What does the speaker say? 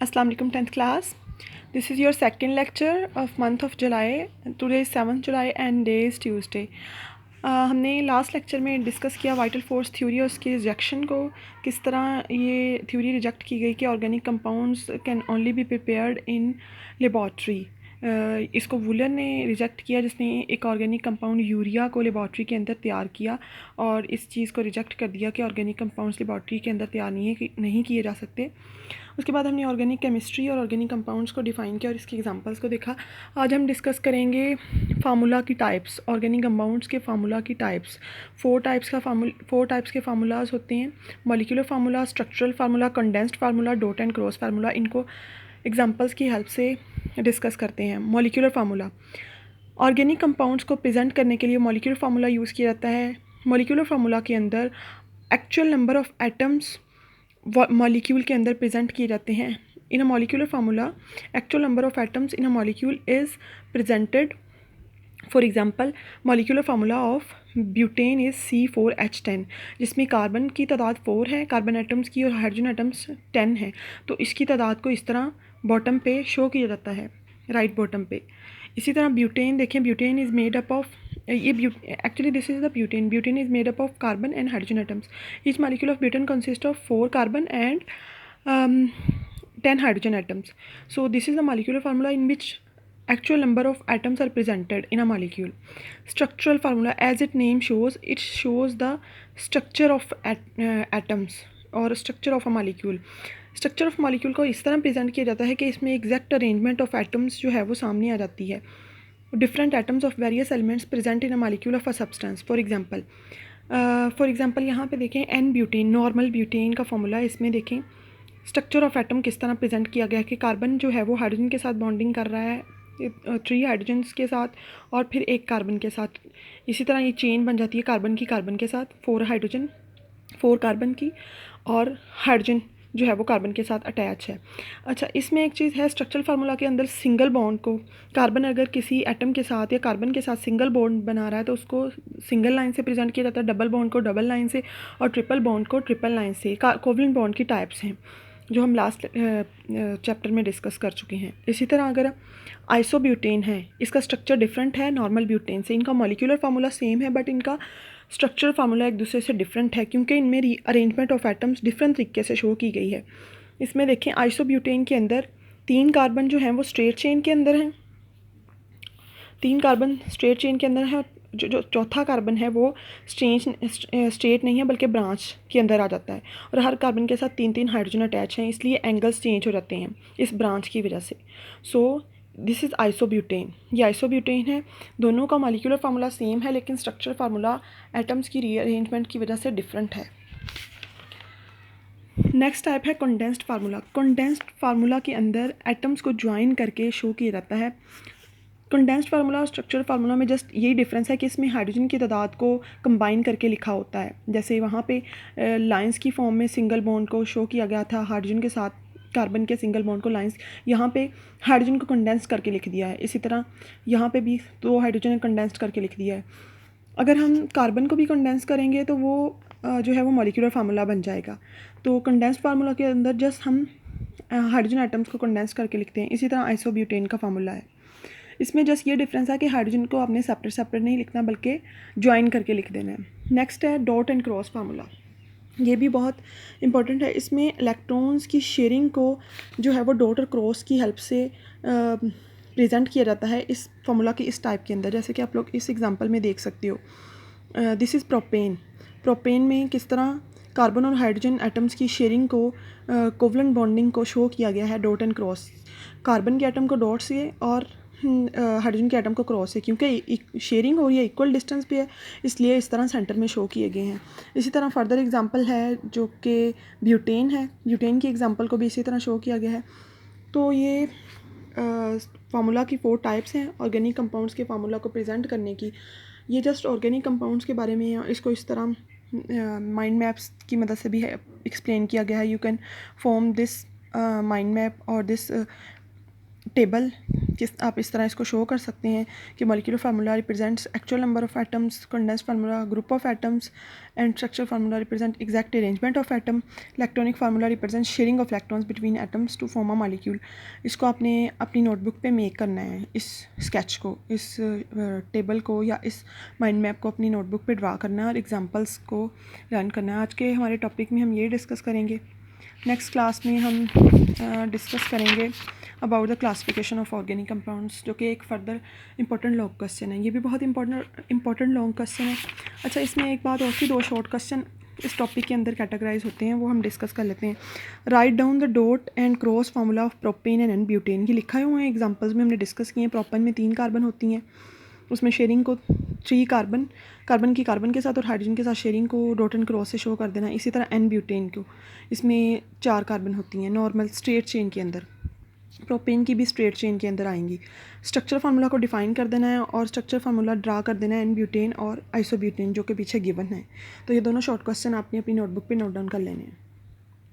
Assalamu alaikum 10th class. This is your second lecture of month of July. Today is 7th July and day is Tuesday. हमने last lecture में discuss किया vital force theory और उसके rejection को, किस तरह ये theory reject की गई कि organic compounds can only be prepared in laboratory. इसको वुलर ने रिजेक्ट किया, जिसने एक ऑर्गेनिक कंपाउंड यूरिया को लेबॉर्ट्री के अंदर तैयार किया और इस चीज़ को रिजेक्ट कर दिया कि ऑर्गेनिक कंपाउंड्स लेबॉर्ट्री के अंदर तैयार नहीं किए जा सकते। उसके बाद हमने ऑर्गेनिक केमिस्ट्री और ऑर्गेनिक कंपाउंड्स को डिफ़ाइन किया और इसके एग्जांपल्स को देखा। आज हम डिस्कस करेंगे फार्मूला की टाइप्स, ऑर्गेनिक कंपाउंड्स के फार्मूला की टाइप्स। फोर टाइप्स के फार्मूलाज होते हैं: molecular formula, structural formula, condensed formula, dot and cross formula. इनको एग्जांपल्स की हेल्प से डिस्कस करते हैं। मॉलिक्यूलर फार्मूला, ऑर्गेनिक कंपाउंड्स को प्रेजेंट करने के लिए मॉलिक्यूलर फार्मूला यूज़ किया जाता है। मॉलिक्यूलर फार्मूला के अंदर actual number of atoms molecule के अंदर प्रेजेंट किए जाते हैं। In a molecular formula actual number of atoms in a molecule is presented. For example, molecular formula of butane is C4H10, जिसमें कार्बन की तादाद 4 है, कार्बन एटम्स की, और हाइड्रोजन एटम्स 10 हैं। तो इसकी तादाद को इस तरह बॉटम पे शो किया जाता है, राइट बॉटम पे। इसी तरह ब्यूटेन देखें, butane is made up of actually this is the butane is made up of carbon and hydrogen atoms. Each molecule of butane consist of 4 carbon and 10 hydrogen atoms. So this is the molecular formula in which actual number of atoms are presented in a molecule. Structural formula, as its name shows, it shows the structure of atoms और structure of a molecule. Structure of molecule को इस तरह present किया जाता है कि इसमें exact arrangement of atoms जो है वो सामने आ जाती है। Different atoms of various elements present in a molecule of a substance. For example यहाँ पे देखें एन ब्यूटेन, नॉर्मल ब्यूटेन का फॉर्मूला। इसमें देखें स्ट्रक्चर ऑफ एटम किस तरह प्रेजेंट किया गया है कि कार्बन जो है वो हाइड्रोजन के साथ बॉन्डिंग कर रहा है 3 हाइड्रोजन्स के साथ और फिर एक कार्बन के साथ। इसी तरह ये चेन बन जाती है कार्बन के साथ, 4 हाइड्रोजन 4 कार्बन की, और हाइड्रोजन जो है वो कार्बन के साथ अटैच है। अच्छा, इसमें एक चीज़ है, स्ट्रक्चरल फार्मूला के अंदर सिंगल बॉन्ड को, कार्बन अगर किसी एटम के साथ या कार्बन के साथ सिंगल बॉन्ड बना रहा है तो उसको सिंगल लाइन से प्रेजेंट किया जाता है, डबल बॉन्ड को डबल लाइन से, और ट्रिपल बॉन्ड को ट्रिपल लाइन से। कोवलेंट बॉन्ड की टाइप्स हैं जो हम लास्ट चैप्टर में डिस्कस कर चुके हैं। इसी तरह अगर आइसोब्यूटेन है, इसका स्ट्रक्चर डिफरेंट है नॉर्मल ब्यूटेन से। इनका मॉलिक्यूलर फार्मूला सेम है बट इनका स्ट्रक्चर फार्मूला एक दूसरे से डिफरेंट है क्योंकि इनमें अरेंजमेंट ऑफ एटम्स डिफरेंट तरीके से शो की गई है। इसमें देखें आइसोब्यूटेन के अंदर 3 कार्बन जो हैं वो स्ट्रेट चेन के अंदर हैं, 3 कार्बन स्ट्रेट चेन के अंदर है। जो चौथा कार्बन है वो स्ट्रेट नहीं है बल्कि ब्रांच के अंदर आ जाता है, और हर कार्बन के साथ 3 हाइड्रोजन अटैच हैं, इसलिए एंगल्स चेंज हो जाते हैं इस ब्रांच की वजह से। सो दिस इज़ आइसोब्यूटेन, ये आइसोब्यूटेन है। दोनों का मॉलिक्यूलर फार्मूला सेम है लेकिन स्ट्रक्चर फार्मूला एटम्स की रीअरेंजमेंट की वजह से डिफरेंट है। नेक्स्ट टाइप है कंडेंस्ड फार्मूला। कंडेंस्ड फार्मूला के अंदर एटम्स को ज्वाइन करके शो किया जाता है। कंडेंस्ड फार्मूला और स्ट्रक्चरल फार्मूला में जस्ट यही डिफरेंस है कि इसमें हाइड्रोजन की तादाद को कंबाइन करके लिखा होता है। जैसे वहाँ पे लाइंस की फॉर्म में सिंगल बॉन्ड को शो किया गया था हाइड्रोजन के साथ, कार्बन के सिंगल बॉन्ड को लाइंस, यहाँ पे हाइड्रोजन को कंडेंस करके लिख दिया है। इसी तरह यहाँ पे भी 2 हाइड्रोजन कंडेंस्ड करके लिख दिया है। अगर हम कार्बन को भी कंडेंस करेंगे तो वो जो है वो मॉलिक्यूलर फार्मूला बन जाएगा। तो कंडेंस्ड फार्मूला के अंदर जस्ट हम हाइड्रोजन आइटम्स को कंडेंस करके लिखते हैं। इसी तरह आइसोब्यूटेन का फार्मूला है। इसमें जस्ट ये डिफरेंस है कि हाइड्रोजन को आपने सेपरेट नहीं लिखना बल्कि ज्वाइन करके लिख देना है। नेक्स्ट है डॉट एंड क्रॉस फार्मूला। ये भी बहुत इंपॉर्टेंट है। इसमें इलेक्ट्रॉन्स की शेयरिंग को जो है वो डॉट और क्रॉस की हेल्प से प्रेजेंट किया जाता है इस फार्मूला की इस टाइप के अंदर, जैसे कि आप लोग इस एग्जांपल में देख सकते हो। This is propane. प्रोपेन में किस तरह कार्बन और हाइड्रोजन एटम्स की शेयरिंग को, कोवलेंट बॉन्डिंग को शो किया गया है डॉट एंड क्रॉस। कार्बन के एटम को डॉट से और हाइड्रोजन के एटम को क्रॉस है, क्योंकि शेयरिंग हो रही है, इक्वल डिस्टेंस पे है, इसलिए इस तरह सेंटर में शो किए गए हैं। इसी तरह फर्दर एग्जांपल है जो कि ब्यूटेन है। ब्यूटेन की एग्जांपल को भी इसी तरह शो किया गया है। तो ये फार्मूला की 4 टाइप्स हैं ऑर्गेनिक कंपाउंड्स के फार्मूला को प्रेजेंट करने की। ये जस्ट ऑर्गेनिक कंपाउंड्स के बारे में है, इसको इस तरह माइंड मैप्स की मदद से भी एक्सप्लेन किया गया है। You can form this mind map और दिस टेबल जिस आप इस तरह इसको शो कर सकते हैं कि molecular formula represents actual number of atoms, condensed formula group of atoms and structural formula represent exact arrangement of atom, electronic formula represent sharing of electrons between atoms to form a molecule. इसको आपने अपनी notebook पे make करना है, इस sketch को, इस table को या इस माइंड मैप को अपनी नोटबुक पे ड्रा करना है और एग्जांपल्स को लर्न करना है। आज के हमारे टॉपिक में हम ये डिस्कस करेंगे। नेक्स्ट क्लास में हम डिस्कस करेंगे about the classification of organic compounds, जो कि एक फर्दर इंपॉर्टेंट लॉन्ग क्वेश्चन है। ये भी बहुत इंपॉर्टेंट लॉन्ग क्वेश्चन है। अच्छा, इसमें एक बात और थी, 2 शॉर्ट क्वेश्चन इस टॉपिक के अंदर कैटेगराइज होते हैं, वो हम डिस्कस कर लेते हैं। Write down the dot and cross formula of propane and butane. ये लिखा हुआ है, एग्जांपल्स में हमने डिस्कस किए हैं। प्रोपेन में 3 कार्बन होती हैं, उसमें शेयरिंग को 3 कार्बन की कार्बन के साथ और हाइड्रोजन के साथ sharing co dot and cross से शो कर देना। इसी तरह एन ब्यूटेन को, इसमें 4 कार्बन होती हैं नॉर्मल स्ट्रेट चेन के अंदर। प्रोपेन की भी स्ट्रेट चेन के अंदर आएंगी। स्ट्रक्चर फार्मूला को डिफाइन कर देना है और स्ट्रक्चर फार्मूला ड्रा कर देना है एन ब्यूटेन और आइसोब्यूटेन, जो कि पीछे गिवन है। तो ये दोनों शॉर्ट क्वेश्चन आपने अपनी नोटबुक पे नोट डाउन कर लेने हैं।